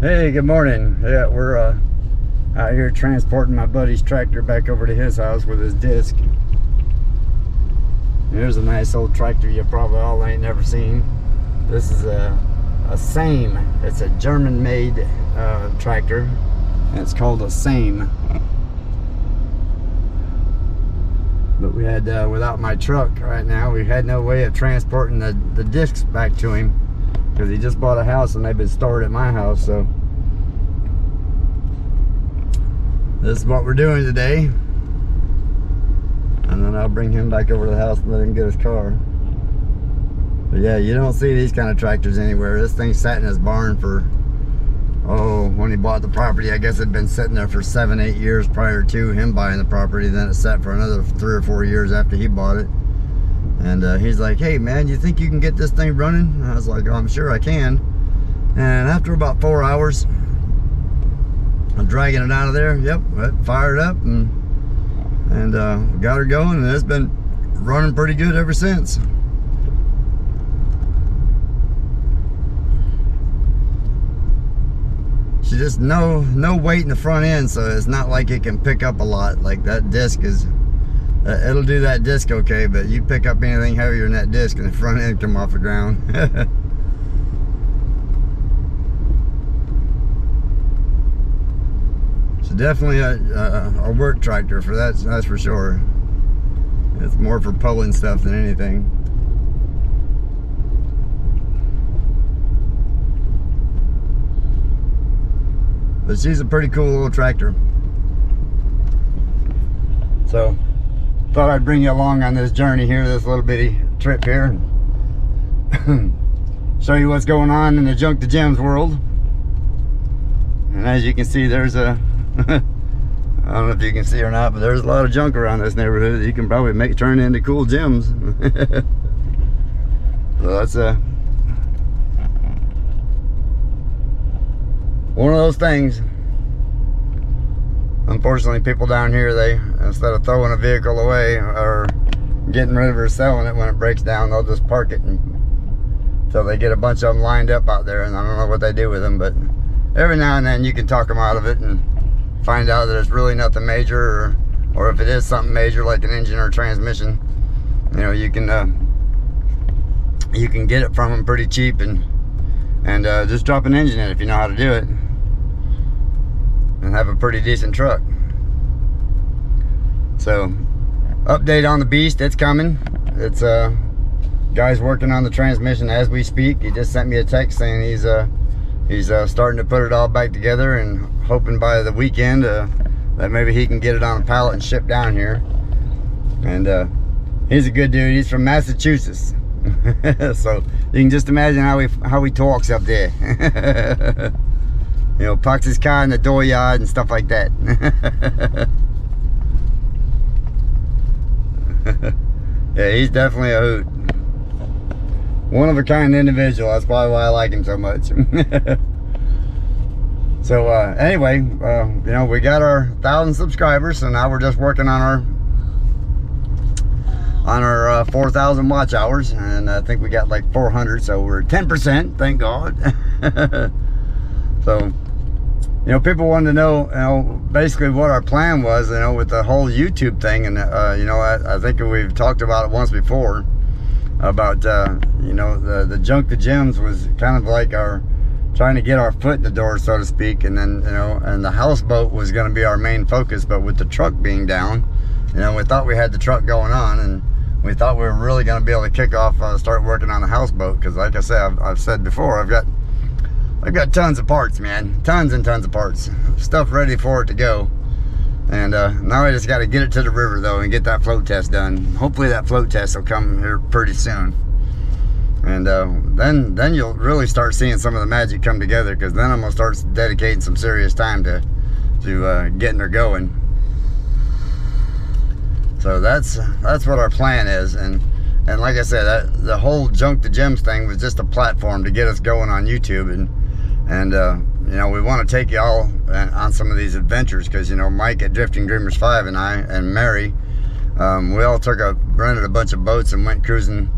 Hey, good morning. Yeah, we're out here transporting my buddy's tractor back over to his house with his disc. Here's a nice old tractor you probably all ain't never seen. This is a Same. It's a German-made tractor, and it's called a Same. But we had, without my truck right now, we had no way of transporting the discs back to him, because he just bought a house and they've been stored at my house. So this is what we're doing today, and then I'll bring him back over to the house and let him get his car. But yeah, you don't see these kind of tractors anywhere. This thing sat in his barn for, when he bought the property, I guess it'd been sitting there for 7-8 years prior to him buying the property. Then it sat for another 3 or 4 years after he bought it. And he's like, "Hey man, you think you can get this thing running?" And I was like, "Oh, I'm sure I can." And after about 4 hours, I'm dragging it out of there. Yep, it fired up and got her going, and it's been running pretty good ever since. She just no weight in the front end, so it's not like it can pick up a lot. Like that disc is, it'll do that disc okay, but you pick up anything heavier than that disc and the front end come off the ground. It's definitely a work tractor for that's for sure. It's more for pulling stuff than anything. But she's a pretty cool little tractor. So thought I'd bring you along on this journey here, this little bitty trip here. Show you what's going on in the junk to gems world. And as you can see, there's a I don't know if you can see or not, but there's a lot of junk around this neighborhood that you can probably turn into cool gems. So that's one of those things. Unfortunately, people down here, they, instead of throwing a vehicle away or getting rid of it or selling it when it breaks down, they'll just park it until they get a bunch of them lined up out there, and I don't know what they do with them, but every now and then you can talk them out of it and find out that it's really nothing major, or if it is something major like an engine or transmission, you know, you can get it from them pretty cheap and just drop an engine in if you know how to do it, and have a pretty decent truck. So update on the beast, it's coming. It's guy's working on the transmission as we speak. He just sent me a text saying he's starting to put it all back together, and hoping by the weekend that maybe he can get it on a pallet and ship down here. And he's a good dude. He's from Massachusetts. So you can just imagine how he talks up there. You know, parks his car in the dooryard and stuff like that. Yeah, he's definitely a hoot. One of a kind individual. That's probably why I like him so much. So anyway, you know, we got our 1,000 subscribers, so now we're just working on our 4,000 watch hours, and I think we got like 400, so we're 10%, thank God. So, you know, people wanted to know, you know, basically what our plan was, you know, with the whole YouTube thing. And you know, I think we've talked about it once before, about you know, the junk to gems was kind of like our trying to get our foot in the door, so to speak. And then, you know, and the houseboat was going to be our main focus, but with the truck being down, you know, we thought we had the truck going on, and we thought we were really going to be able to kick off, start working on the houseboat, because like I said, I've said before, I've got tons of parts, man, tons and tons of parts, stuff ready for it to go. And now I just got to get it to the river though and get that float test done. Hopefully that float test will come here pretty soon, and then you'll really start seeing some of the magic come together, because then I'm gonna start dedicating some serious time to getting her going. So that's what our plan is. And like I said, the whole junk to gems thing was just a platform to get us going on YouTube, and you know, we want to take y'all on some of these adventures, because, you know, Mike at Drifting Dreamers 5 and I and Mary, we all rented a bunch of boats and went cruising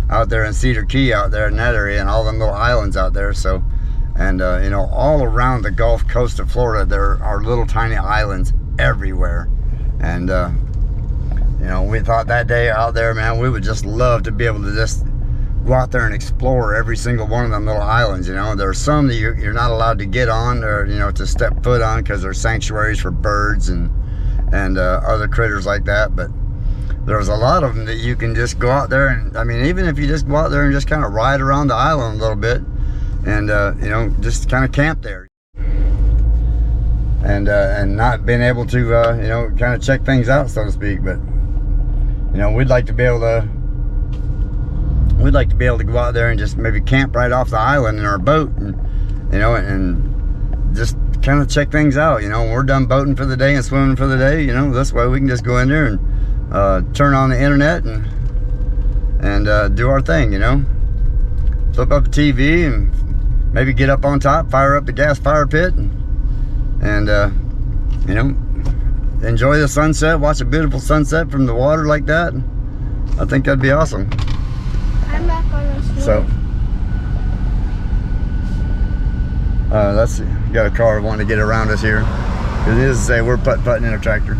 out there in Cedar Key, out there in that area, and all them little islands out there. So And you know, all around the Gulf Coast of Florida, there are little tiny islands everywhere. And you know, we thought that day out there, man, we would just love to be able to just go out there and explore every single one of them little islands. You know, there are some that you're not allowed to get on, or, you know, to step foot on, because they're sanctuaries for birds and other critters like that. But there's a lot of them that you can just go out there and, I mean, even if you just go out there and just kind of ride around the island a little bit, and you know, just kind of camp there, and not being able to you know, kind of check things out, so to speak. But you know, we'd like to be able to go out there and just maybe camp right off the island in our boat, and you know, and just kind of check things out. You know, when we're done boating for the day and swimming for the day, you know, this way we can just go in there and turn on the internet and do our thing. You know, flip up the TV and maybe get up on top, fire up the gas fire pit, and you know, enjoy the sunset, watch a beautiful sunset from the water like that. I think that'd be awesome. I'm back on the snow. So that's, got a car wanting to get around us here. It is to say we're putt-putting in a tractor.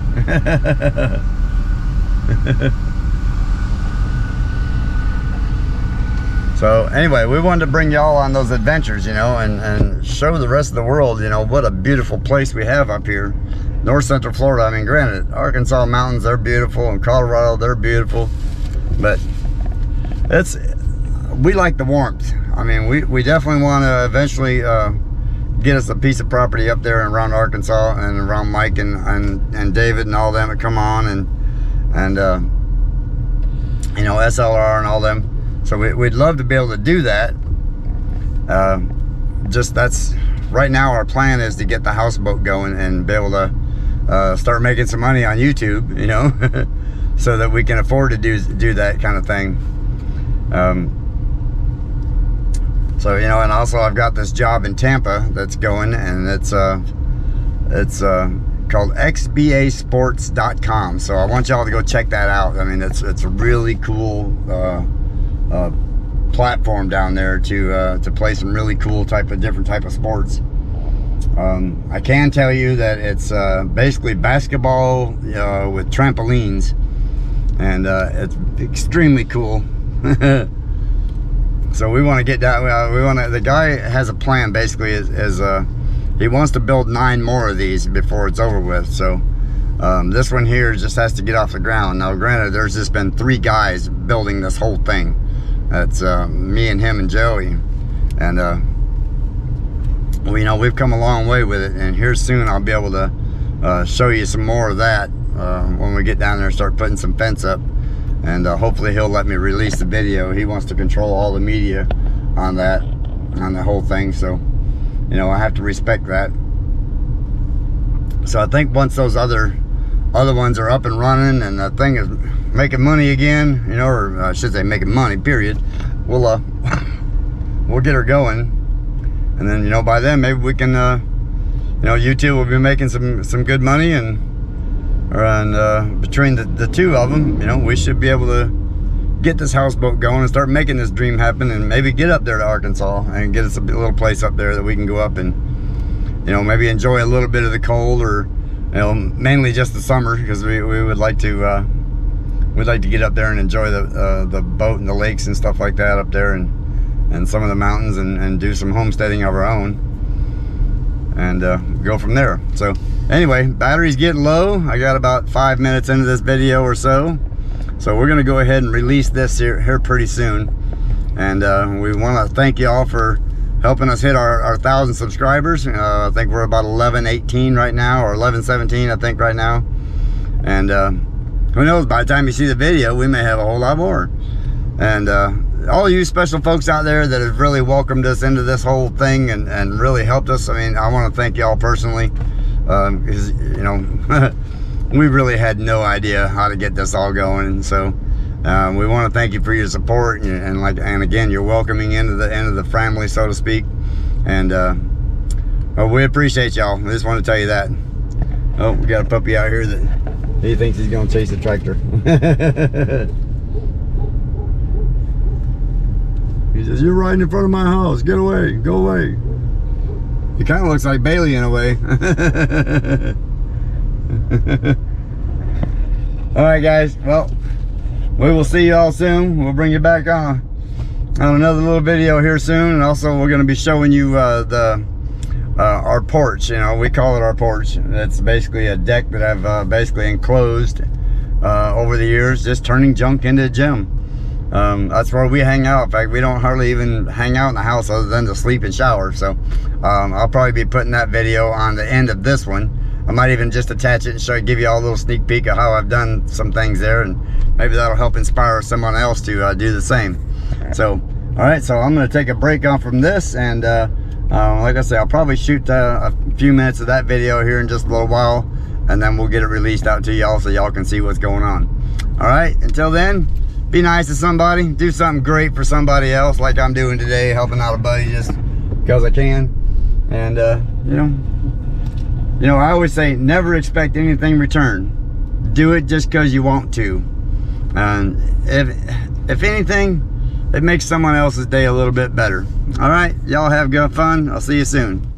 So anyway, we wanted to bring y'all on those adventures, you know, and show the rest of the world, you know, what a beautiful place we have up here. North Central Florida. I mean, granted, Arkansas mountains, they're beautiful, and Colorado, they're beautiful, but we like the warmth. I mean, we definitely want to eventually get us a piece of property up there and around Arkansas and around Mike and David and all them that come on, and you know, SLR and all them. So we'd love to be able to do that. Just that's right now our plan, is to get the houseboat going and be able to start making some money on YouTube, you know, so that we can afford to do that kind of thing. So, you know, and also I've got this job in Tampa that's going, and it's called xbasports.com. So I want y'all to go check that out. I mean, it's a really cool platform down there to play some really cool different type of sports. I can tell you that it's basically basketball with trampolines, and it's extremely cool. So we want to get down. The guy has a plan. Basically, is he wants to build 9 more of these before it's over with. So this one here just has to get off the ground. Now, granted, there's just been 3 guys building this whole thing. That's me and him and Joey, and you know, we've come a long way with it. And here soon I'll be able to show you some more of that when we get down there and start putting some fence up. And hopefully he'll let me release the video. He wants to control all the media on that, on the whole thing. So, you know, I have to respect that. So I think once those other ones are up and running and the thing is making money again, you know, or I should say making money, period, we'll get her going. And then, you know, by then maybe we can, you know, YouTube will be making some good money, and between the 2 of them, you know, we should be able to get this houseboat going and start making this dream happen, and maybe get up there to Arkansas and get us a little place up there that we can go up and, you know, maybe enjoy a little bit of the cold, or, you know, mainly just the summer, because we would like to we'd like to get up there and enjoy the boat and the lakes and stuff like that up there, and some of the mountains, and do some homesteading of our own, and go from there. So anyway, battery's getting low. I got about 5 minutes into this video or so, so we're gonna go ahead and release this here pretty soon. And we want to thank y'all for helping us hit our 1,000 subscribers. I think we're about 1118 right now, or 1117 I think right now. And who knows, by the time you see the video, we may have a whole lot more. And all you special folks out there that have really welcomed us into this whole thing and really helped us, I mean, I want to thank y'all personally, because, you know, we really had no idea how to get this all going. So we want to thank you for your support, and again, you're welcoming into the family, so to speak. And we appreciate y'all. I just want to tell you that. Oh, we got a puppy out here that he thinks he's gonna chase the tractor. He says, "You're right in front of my house. Get away, go away." He kind of looks like Bailey in a way. All right, guys. Well, we will see you all soon. We'll bring you back on another little video here soon, and also we're going to be showing you our porch. You know, we call it our porch. That's basically a deck that I've basically enclosed over the years, just turning junk into a gym. That's where we hang out. In fact, we don't hardly even hang out in the house other than to sleep and shower. So I'll probably be putting that video on the end of this one. I might even just attach it and give you all a little sneak peek of how I've done some things there, and maybe that'll help inspire someone else to do the same. So, all right, so I'm going to take a break off from this, and like I say, I'll probably shoot a few minutes of that video here in just a little while, and then we'll get it released out to y'all so y'all can see what's going on. All right, until then, be nice to somebody, do something great for somebody else, like I'm doing today, helping out a buddy just because I can. And you know, I always say never expect anything in return. Do it just because you want to. And if anything, it makes someone else's day a little bit better. All right, y'all have good fun. I'll see you soon.